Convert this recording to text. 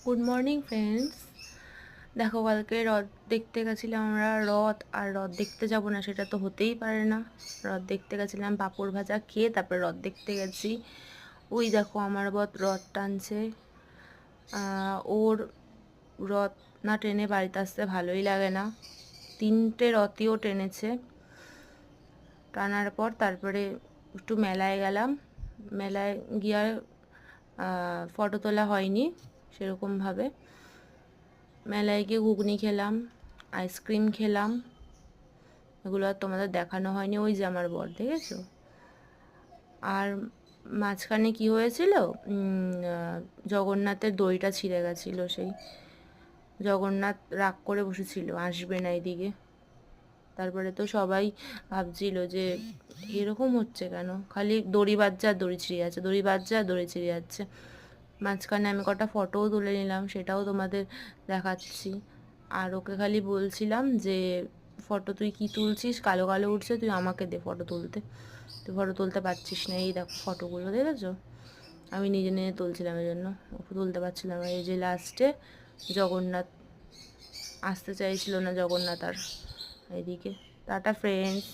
Good morning friends. দেখো, কালকে রথ দেখতে গেছিলাম আমরা। রথ আর রথ দেখতে যাব না সেটা তো হতেই পারে না। রথ দেখতে গেছিলাম, পাঁপড় ভাজা খেয়ে তারপরে রথ দেখতে গেছি। ওই দেখো আমার বর রথ টানছে। ওর রথ না টেনে বাড়িতে আসতে ভালোই লাগে না। 3টে রথইও টেনেছে। টানার পর তারপরে একটু মেলায় গেলাম। মেলায় গিয়ে ফটো তোলা হয়নি সেরকমভাবে। মেলায় গিয়ে ঘুগনি খেলাম, আইসক্রিম খেলাম। এগুলো আর তোমাদের দেখানো হয়নি। ওই যে আমার বর, দেখেছো? আর মাঝখানে কি হয়েছিল, জগন্নাথের দড়িটা ছিঁড়ে গেছিলো। সেই জগন্নাথ রাগ করে বসেছিল, আসবে না এদিকে। তারপরে তো সবাই ভাবছিল যে এরকম হচ্ছে কেন, খালি দড়ি বাজছে আর দড়ি ছিঁড়ে যাচ্ছে, দড়ি বাজছে আর দড়ি ছিঁড়ে যাচ্ছে। মাঝখানে আমি কটা ফটোও তুলে নিলাম, সেটাও তোমাদের দেখাচ্ছি। আর ওকে খালি বলছিলাম যে ফটো তুই কি তুলছিস, কালো কালো উঠছে, তুই আমাকে দে ফটো তুলতে। তুই ফটো তুলতে পারছিস না, এই দেখো ফটোগুলো, দেখেছো? আমি নিজে নিজে তুলছিলাম, এই জন্য ওকে তুলতে পারছিলাম না। এই যে লাস্টে জগন্নাথ আসতে চাইছিল না, জগন্নাথ আর। এইদিকে টাটা ফ্রেন্ডস।